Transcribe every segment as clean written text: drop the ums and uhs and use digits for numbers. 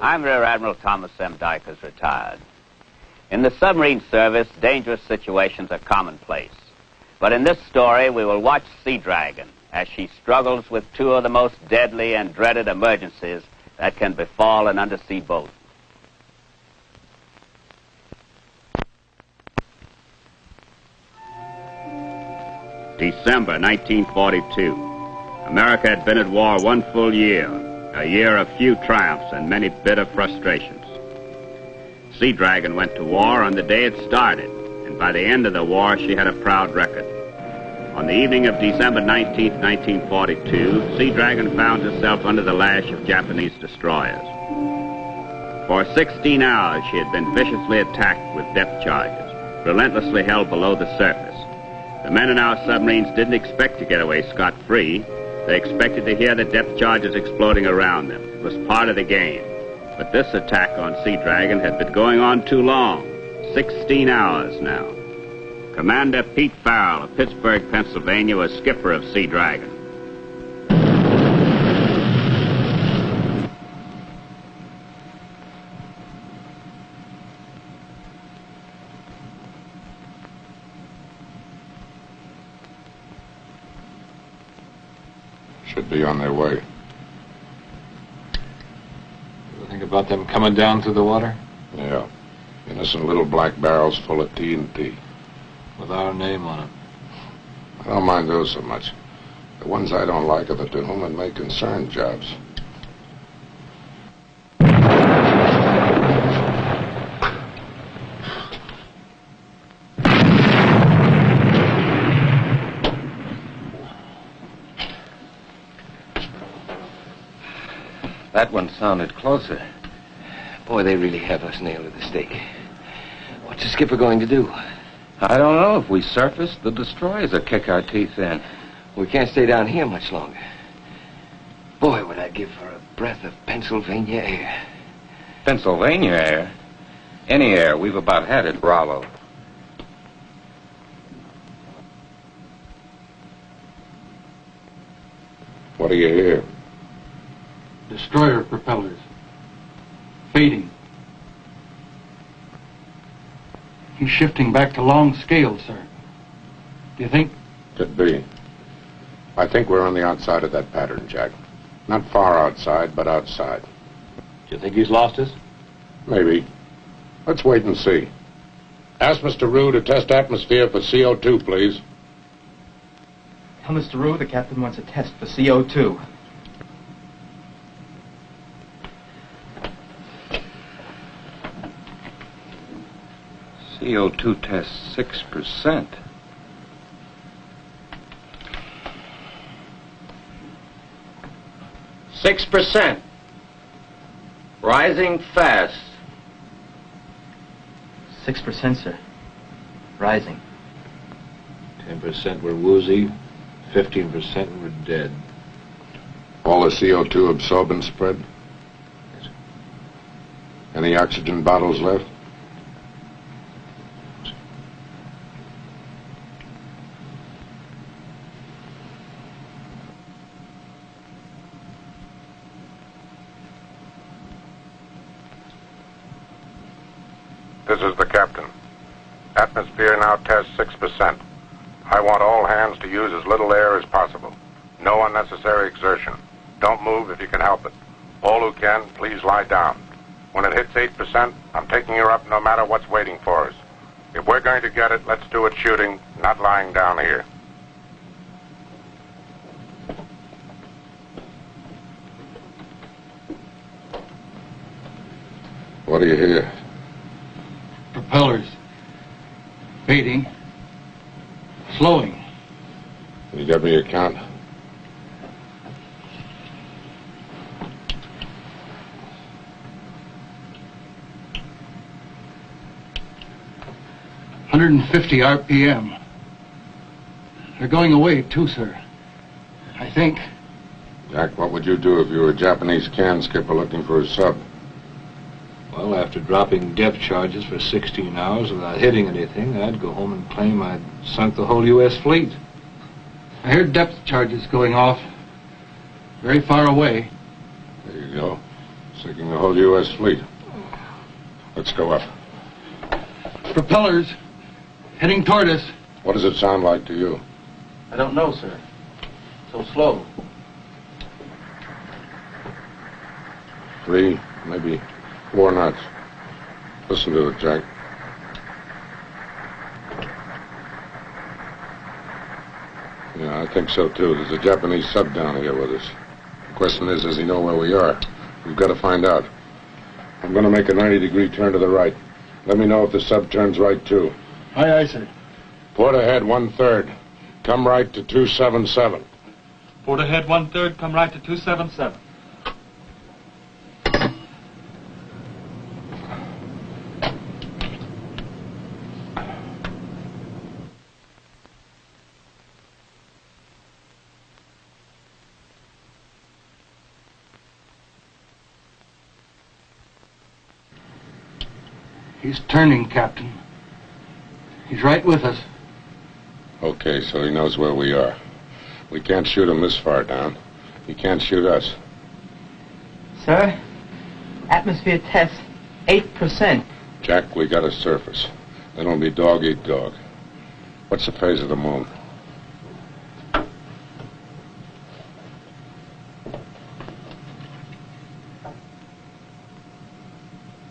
I'm Rear Admiral Thomas M. Dykers, retired. In the submarine service, dangerous situations are commonplace. But in this story, we will watch Seadragon as she struggles with two of the most deadly and dreaded emergencies that can befall an undersea boat. December 1942. America had been at war one full year. A year of few triumphs and many bitter frustrations. Seadragon went to war on the day it started, and by the end of the war, she had a proud record. On the evening of December 19, 1942, Seadragon found herself under the lash of Japanese destroyers. For 16 hours, she had been viciously attacked with depth charges, relentlessly held below the surface. The men in our submarines didn't expect to get away scot-free. They expected to hear the depth charges exploding around them. It was part of the game. But this attack on Seadragon had been going on too long. 16 hours now. Commander Pete Farrell of Pittsburgh, Pennsylvania, was skipper of Seadragon. Should be on their way. You think about them coming down through the water? Yeah. Innocent little black barrels full of TNT. With our name on them. I don't mind those so much. The ones I don't like are the to whom it may concern jobs. That one sounded closer. Boy, they really have us nailed to the stake. What's the skipper going to do? I don't know. If we surface, the destroyers will kick our teeth in. We can't stay down here much longer. Boy, would I give for a breath of Pennsylvania air. Pennsylvania air? Any air. We've about had it, Bravo. What do you hear? Destroyer propellers. Fading. He's shifting back to long scale, sir. Do you think? Could be. I think we're on the outside of that pattern, Jack. Not far outside, but outside. Do you think he's lost us? Maybe. Let's wait and see. Ask Mr. Rue to test atmosphere for CO2, please. Tell Mr. Rue the captain wants a test for CO2. CO2 test 6%. %. Rising fast. 6%, sir. Rising. 10% were woozy, 15% were dead. All the CO2 absorbent spread? Yes. Any oxygen bottles left? This is the captain. Atmosphere now tests 6%. I want all hands to use as little air as possible. No unnecessary exertion. Don't move if you can help it. All who can, please lie down. When it hits 8%, I'm taking her up no matter what's waiting for us. If we're going to get it, let's do it shooting, not lying down here. What do you hear? Propellers. Fading. Slowing. Can you get me a count? 150 RPM. They're going away, too, sir. I think. Jack, what would you do if you were a Japanese can skipper looking for a sub? Well, after dropping depth charges for 16 hours without hitting anything, I'd go home and claim I'd sunk the whole U.S. fleet. I heard depth charges going off very far away. There you go. Sinking the whole U.S. fleet. Let's go up. Propellers heading toward us. What does it sound like to you? I don't know, sir. So slow. 3, maybe 4 knots. Listen to it, Jack. Yeah, I think so, too. There's a Japanese sub down here with us. The question is, does he know where we are? We've got to find out. I'm going to make a 90-degree turn to the right. Let me know if the sub turns right, too. Aye, aye, sir. Port ahead 1/3. Come right to 277. Port ahead 1/3, come right to 277. He's turning, Captain. He's right with us. Okay, so he knows where we are. We can't shoot him this far down. He can't shoot us. Sir, atmosphere test 8%. Jack, we gotta surface. Then it'll be dog eat dog. What's the phase of the moon?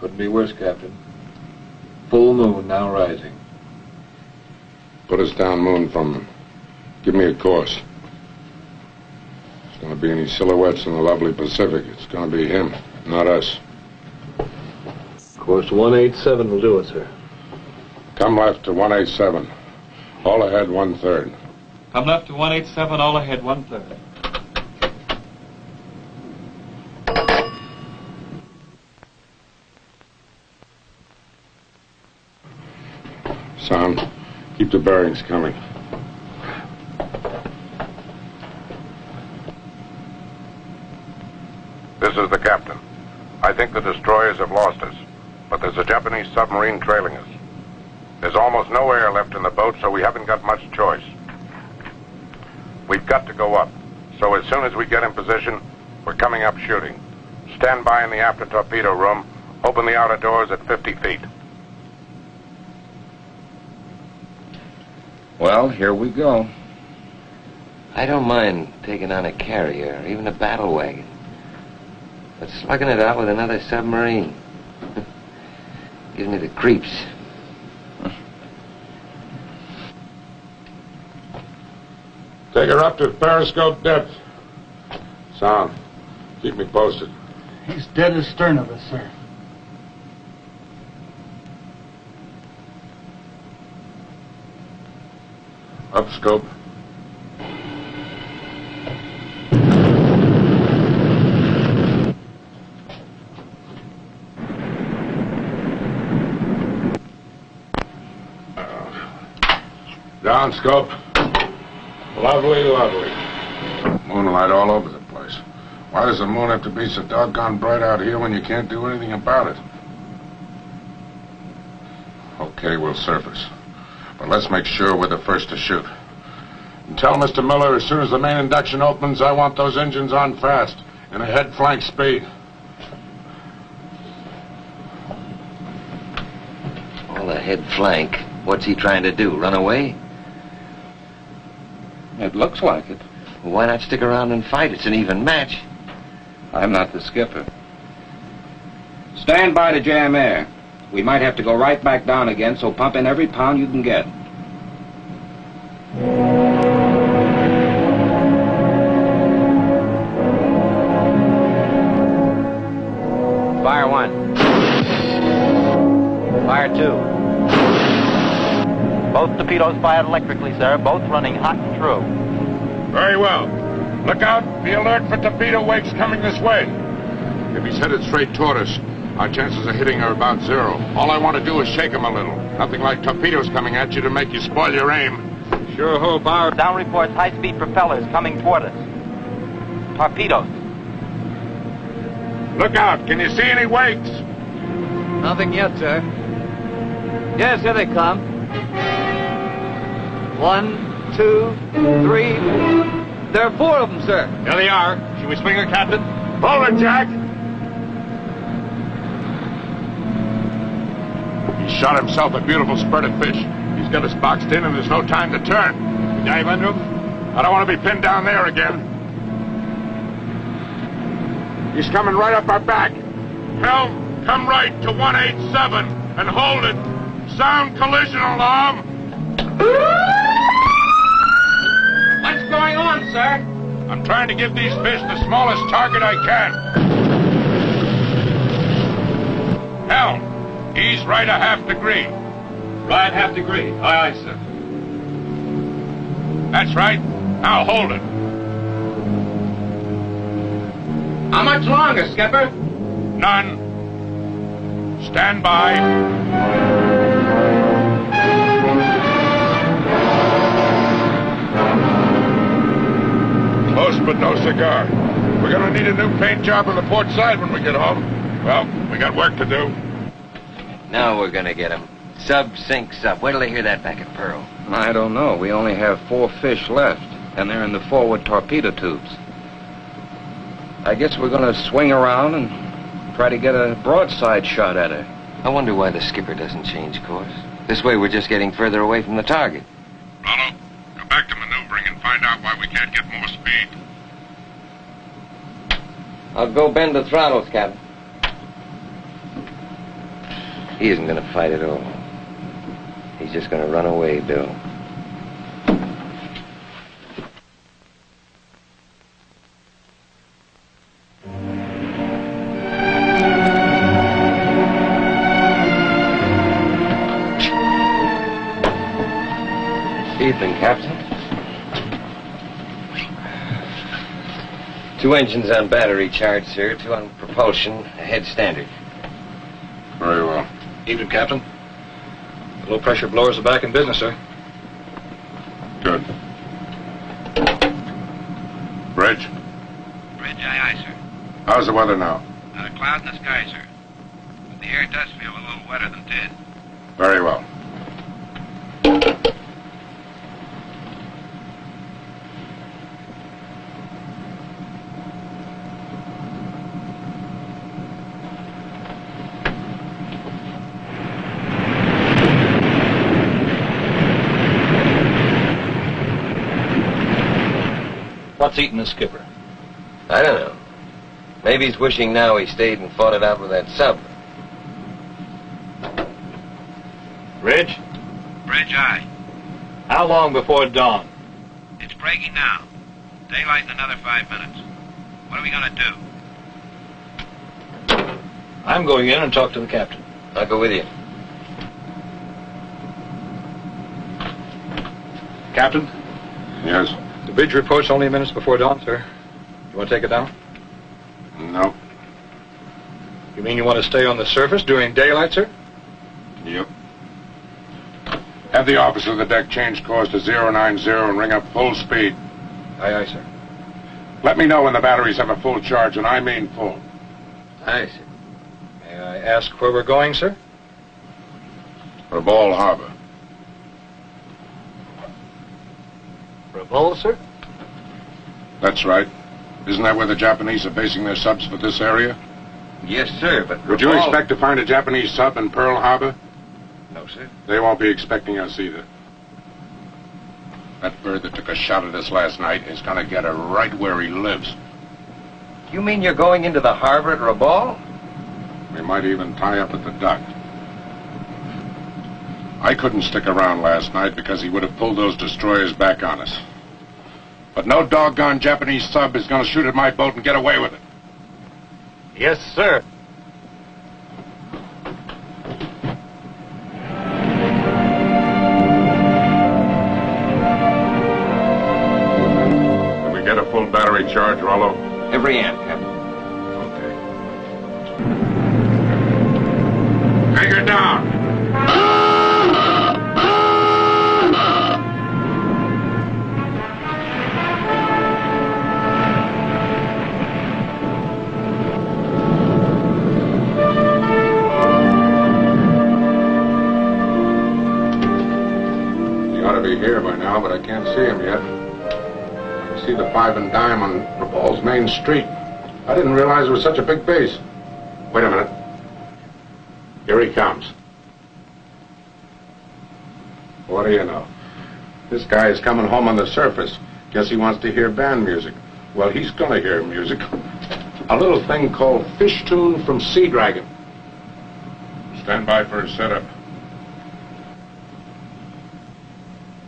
Couldn't be worse, Captain. Full moon now rising. Put us down moon from him. Give me a course. There's gonna be any silhouettes in the lovely Pacific. It's gonna be him, not us. Course 187 will do it, sir. Come left to 187. All ahead 1/3. Come left to 187, all ahead 1/3. Sound, keep the bearings coming. This is the captain. I think the destroyers have lost us, but there's a Japanese submarine trailing us. There's almost no air left in the boat, so we haven't got much choice. We've got to go up, so as soon as we get in position, we're coming up shooting. Stand by in the after torpedo room. Open the outer doors at 50 feet. Well, here we go. I don't mind taking on a carrier, or even a battle wagon. But slugging it out with another submarine gives me the creeps. Take her up to periscope depth. Sound, keep me posted. He's dead astern of us, sir. Up scope. Down scope. Lovely, lovely. Moonlight all over the place. Why does the moon have to be so doggone bright out here when you can't do anything about it? Okay, we'll surface. But let's make sure we're the first to shoot. And tell Mr. Miller as soon as the main induction opens, I want those engines on fast and a head flank speed. All the head flank. What's he trying to do? Run away? It looks like it. Well, why not stick around and fight? It's an even match. I'm not the skipper. Stand by to jam air. We might have to go right back down again, so pump in every pound you can get. Fire 1. Fire 2. Both torpedoes fired electrically, sir. Both running hot and true. Very well. Look out. Be alert for torpedo wakes coming this way. If he's headed straight toward us, Our chances of hitting are about zero. All I want to do is shake them a little. Nothing like torpedoes coming at you to make you spoil your aim. Sure hope our... Down reports high-speed propellers coming toward us. Torpedoes. Look out. Can you see any wakes? Nothing yet, sir. Yes, here they come. 1, 2, 3. There are 4 of them, sir. There they are. Should we swing her, Captain? Hold it, Jack. He shot himself a beautiful spurt of fish. He's got us boxed in and there's no time to turn. We dive under him? I don't want to be pinned down there again. He's coming right up our back. Helm, come right to 187 and hold it. Sound collision alarm. What's going on, sir? I'm trying to give these fish the smallest target I can. Helm, ease right a half degree. Right half degree. Aye, aye, sir. That's right. Now hold it. How much longer, Skipper? None. Stand by. Close but no cigar. We're gonna need a new paint job on the port side when we get home. Well, we got work to do. Now we're gonna get him. Sub, sink, sub. Wait till they hear that back at Pearl. I don't know. We only have 4 fish left, and they're in the forward torpedo tubes. I guess we're gonna swing around and try to get a broadside shot at her. I wonder why the skipper doesn't change course. This way we're just getting further away from the target. Rollo, go back to maneuvering and find out why we can't get more speed. I'll go bend the throttles, Captain. He isn't gonna fight at all. He's just gonna run away, Bill. Evening, Captain. 2 engines on battery charge, sir. 2 on propulsion. Ahead standard. Very well. Evening, Captain. The low-pressure blowers are back in business, sir. Good. Bridge? Bridge, aye, aye, sir. How's the weather now? Not a cloud in the sky, sir. But the air does feel a little wetter than tin. Very well. What's eating the skipper? I don't know. Maybe he's wishing now he stayed and fought it out with that sub. Ridge? Bridge, aye. How long before dawn? It's breaking now. Daylight in another 5 minutes. What are we gonna do? I'm going in and talk to the captain. I'll go with you. Captain? Yes? The bridge report's only minutes before dawn, sir. You want to take it down? No. You mean you want to stay on the surface during daylight, sir? Yep. Have the officer of the deck change course to 090 and ring up full speed. Aye, aye, sir. Let me know when the batteries have a full charge, and I mean full. Aye, sir. May I ask where we're going, sir? Rabaul Harbor. Rabaul, sir? That's right. Isn't that where the Japanese are basing their subs for this area? Yes, sir, but... Would you expect to find a Japanese sub in Pearl Harbor? No, sir. They won't be expecting us either. That bird that took a shot at us last night is gonna get her right where he lives. You mean you're going into the harbor at Rabaul? We might even tie up at the dock. I couldn't stick around last night because he would have pulled those destroyers back on us. But no doggone Japanese sub is gonna shoot at my boat and get away with it. Yes, sir. Did we get a full battery charge, Rollo? Every amp, Captain. Okay. be here by now, but I can't see him yet. I can see the 5 and dime on Rabal's main street. I didn't realize it was such a big base. Wait a minute. Here he comes. What do you know? This guy is coming home on the surface. Guess he wants to hear band music. Well, he's gonna hear music. A little thing called Fish Tune from Seadragon. Stand by for a setup.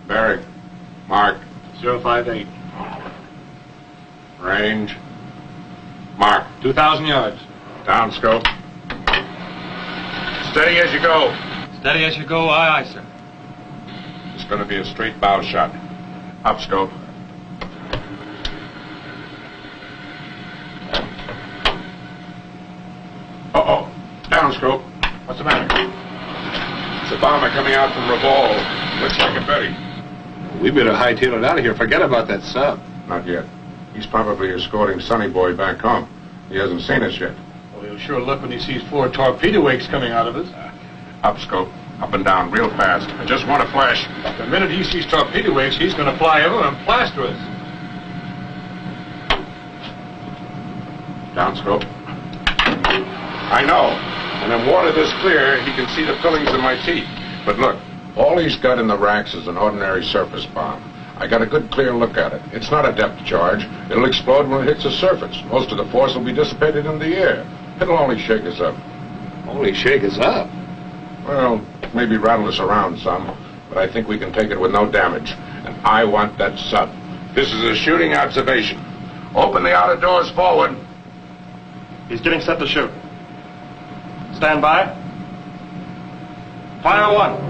Barry. Mark. 058. Range. Mark. 2,000 yards. Down scope. Steady as you go. Steady as you go, aye, aye, sir. It's going to be a straight bow shot. Up scope. Uh-oh. Down scope. What's the matter? It's a bomber coming out from Revolve. Looks like a Betty. We better hightail it out of here. Forget about that sub. Not yet. He's probably escorting Sonny Boy back home. He hasn't seen us yet. Well, he'll sure look when he sees 4 torpedo wakes coming out of us. Up scope. Up and down real fast. I just want a flash. The minute he sees torpedo wakes, he's going to fly over and plaster us. Down scope. I know. And in water this clear, he can see the fillings in my teeth. But look, all he's got in the racks is an ordinary surface bomb. I got a good clear look at it. It's not a depth charge. It'll explode when it hits the surface. Most of the force will be dissipated in the air. It'll only shake us up. Only shake us up? Well, maybe rattle us around some, but I think we can take it with no damage. And I want that sub. This is a shooting observation. Open the outer doors forward. He's getting set to shoot. Stand by. Fire 1.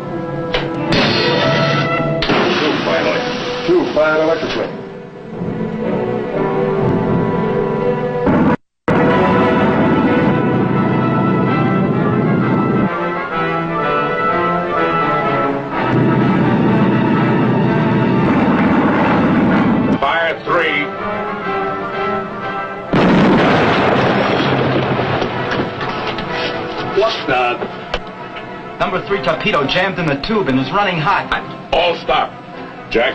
Two fired electrically. Fire 3. What the? Number 3 torpedo jammed in the tube and is running hot. All stop. Jack,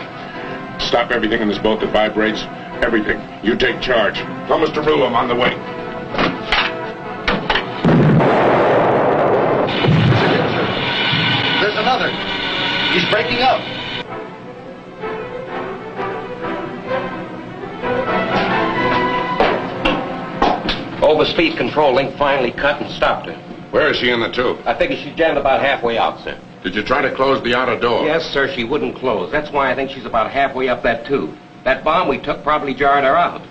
stop everything in this boat that vibrates. Everything. You take charge. Tell Mr. Rue I'm on the way. There's another. He's breaking up. Overspeed control link finally cut and stopped her. Where is she in the tube? I figure she jammed about halfway out, sir. Did you try to close the outer door? Yes, sir, she wouldn't close. That's why I think she's about halfway up that tube. That bomb we took probably jarred her out.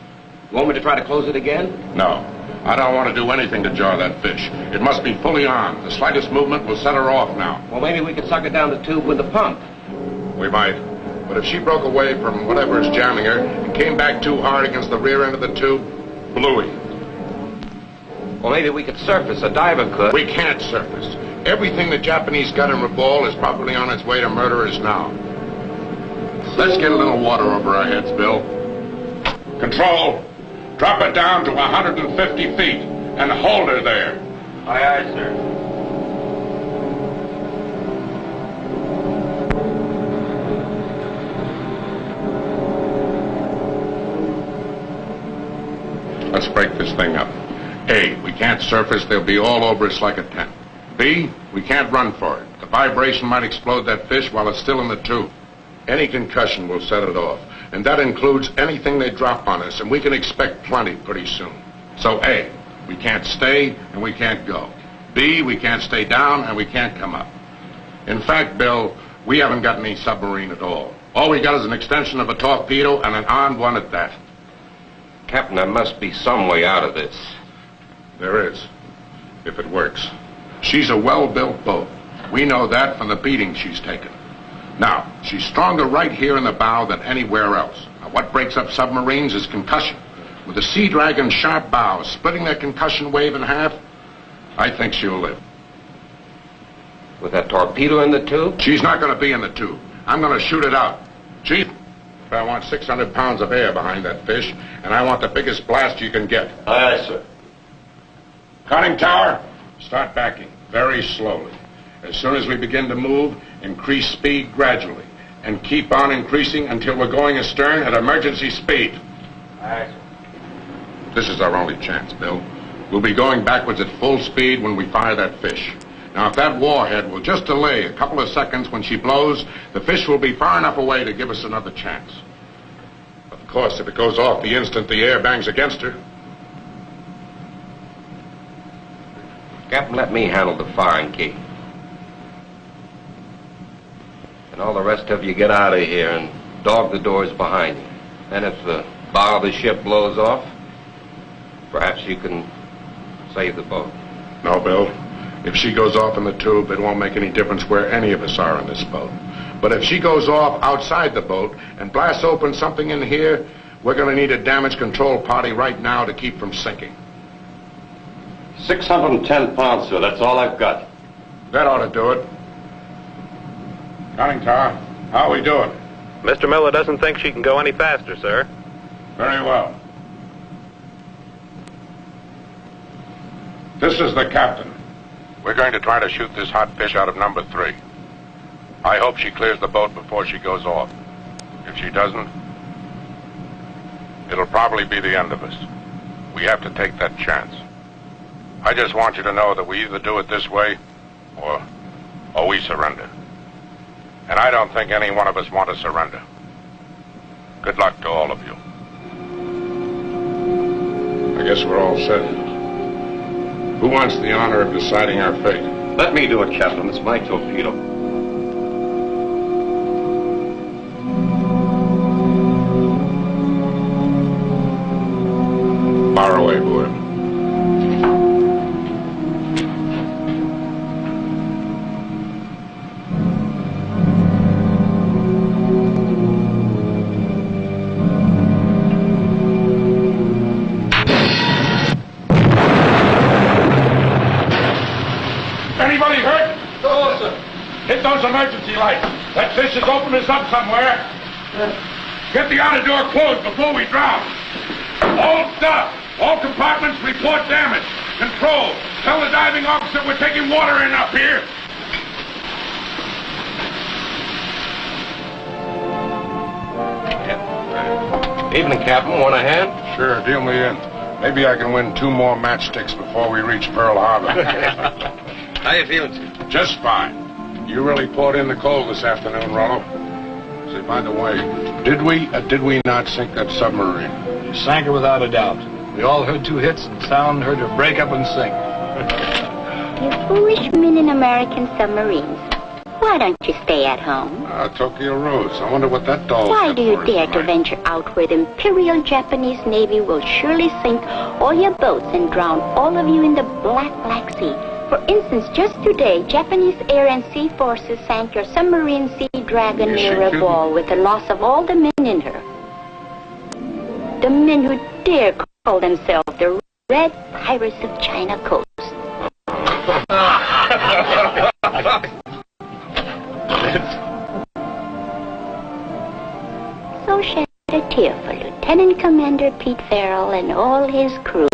You want me to try to close it again? No. I don't want to do anything to jar that fish. It must be fully on. The slightest movement will set her off now. Well, maybe we could suck it down the tube with the pump. We might. But if she broke away from whatever is jamming her and came back too hard against the rear end of the tube, bluey. Well, maybe we could surface. A diver could. We can't surface. Everything the Japanese got in Rabaul is probably on its way to murder us now. Let's get a little water over our heads, Bill. Control. Drop it down to 150 feet and hold her there. Aye, aye, sir. Let's break this thing up. A, we can't surface. They'll be all over us like a tent. B, we can't run for it. The vibration might explode that fish while it's still in the tube. Any concussion will set it off. And that includes anything they drop on us, and we can expect plenty pretty soon. So A, we can't stay and we can't go. B, we can't stay down and we can't come up. In fact, Bill, we haven't got any submarine at all. All we got is an extension of a torpedo and an armed one at that. Captain, there must be some way out of this. There is, if it works. She's a well-built boat. We know that from the beating she's taken. Now, she's stronger right here in the bow than anywhere else. Now, what breaks up submarines is concussion. With the Seadragon's sharp bow splitting that concussion wave in half, I think she'll live. With that torpedo in the tube? She's not going to be in the tube. I'm going to shoot it out. Chief, I want 600 pounds of air behind that fish, and I want the biggest blast you can get. Aye, aye, sir. Conning tower, start backing very slowly. As soon as we begin to move, increase speed gradually. and keep on increasing until we're going astern at emergency speed. Aye. This is our only chance, Bill. We'll be going backwards at full speed when we fire that fish. Now, if that warhead will just delay a couple of seconds when she blows, the fish will be far enough away to give us another chance. Of course, if it goes off the instant the air bangs against her. Captain, let me handle the firing key. And all the rest of you get out of here and dog the doors behind you. And if the bow of the ship blows off, perhaps you can save the boat. No, Bill. If she goes off in the tube, it won't make any difference where any of us are in this boat. But if she goes off outside the boat and blasts open something in here, we're going to need a damage control party right now to keep from sinking. 610 pounds, sir. That's all I've got. That ought to do it. Conning tower, how are we doing? Mr. Miller doesn't think she can go any faster, sir. Very well. This is the captain. We're going to try to shoot this hot fish out of number 3. I hope she clears the boat before she goes off. If she doesn't, it'll probably be the end of us. We have to take that chance. I just want you to know that we either do it this way or we surrender. And I don't think any one of us want to surrender. Good luck to all of you. I guess we're all set. Who wants the honor of deciding our fate? Let me do it, Captain. It's my torpedo. Fire away, boy. Anybody hurt? No, sir. Hit those emergency lights. That fish has opened us up somewhere. Get the outer door closed before we drown. All stop. All compartments report damage. Control. Tell the diving officer we're taking water in up here. Evening, Captain. Want a hand? Sure, deal me in. Maybe I can win 2 more matchsticks before we reach Pearl Harbor. How you feeling, sir? Just fine. You really poured in the coal this afternoon, Rollo. Say, by the way, did we not sink that submarine? You sank her without a doubt. We all heard 2 hits and sound heard her break up and sink. You foolish men in American submarines. Why don't you stay at home? Tokyo Rose. I wonder what that doll... Why do you dare to venture out where the Imperial Japanese Navy will surely sink all your boats and drown all of you in the Black Sea? For instance, just today, Japanese air and sea forces sank your submarine Seadragon near a ball with the loss of all the men in her. The men who dare call themselves the Red Pirates of China Coast. So shed a tear for Lieutenant Commander Pete Farrell and all his crew.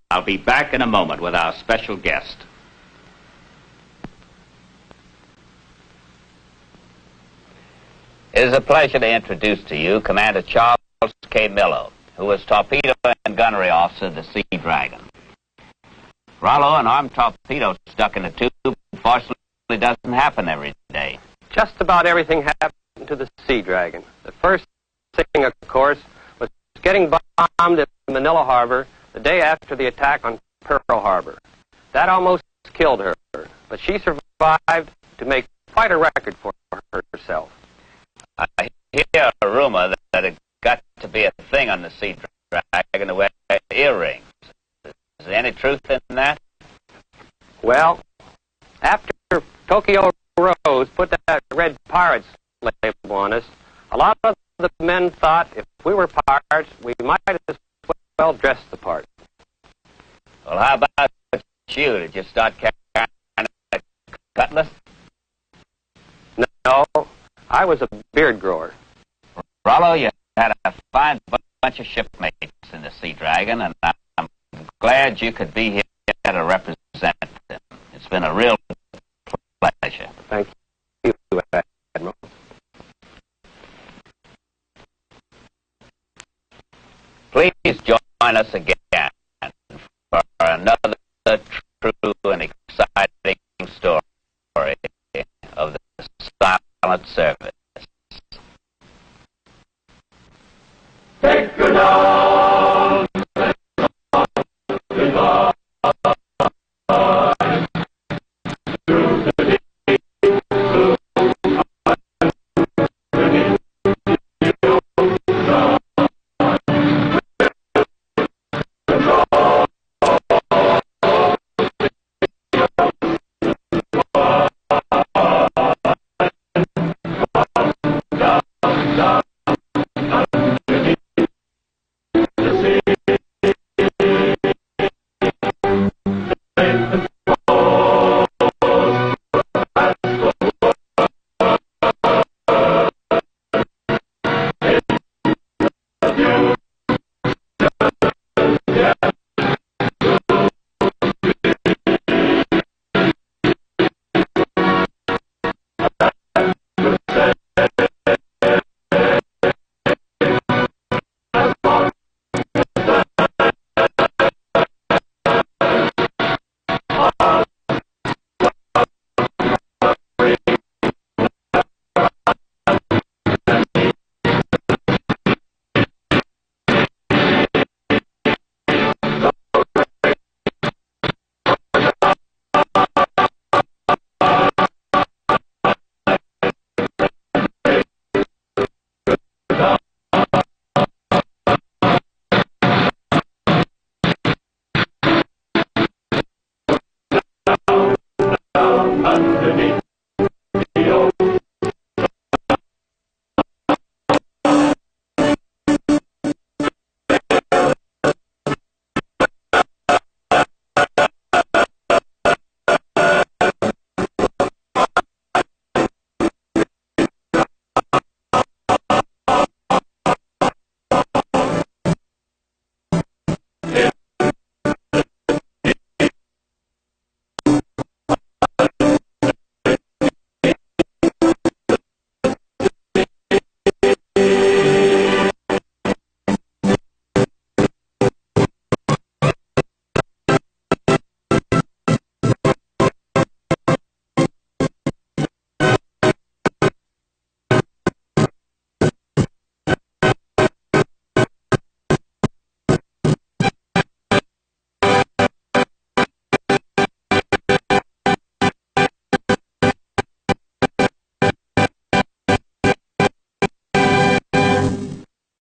I'll be back in a moment with our special guest. It is a pleasure to introduce to you Commander Charles K. Miller, who was torpedo and gunnery officer of the Seadragon. Rollo, an armed torpedo stuck in a tube, fortunately doesn't happen every day. Just about everything happened to the Seadragon. The first thing, of course, was getting bombed at Manila Harbor the day after the attack on Pearl Harbor. That almost killed her, but she survived to make quite a record for herself. I hear a rumor that it got to be a thing on the Seadragon to wear earrings. Is there any truth in that? Well, after Tokyo Rose put that Red Pirates label on us, a lot of the men thought if we were pirates, we might as well dress the part. Well, how about you? Did you start carrying a cutlass? No, I was a beard grower. Rollo, you had a fine bunch of shipmates in the Seadragon, and glad you could be here to represent them. It's been a real pleasure. Thank you, Admiral. Please join us again for another true and exciting story of the silent service. Take her down. Underneath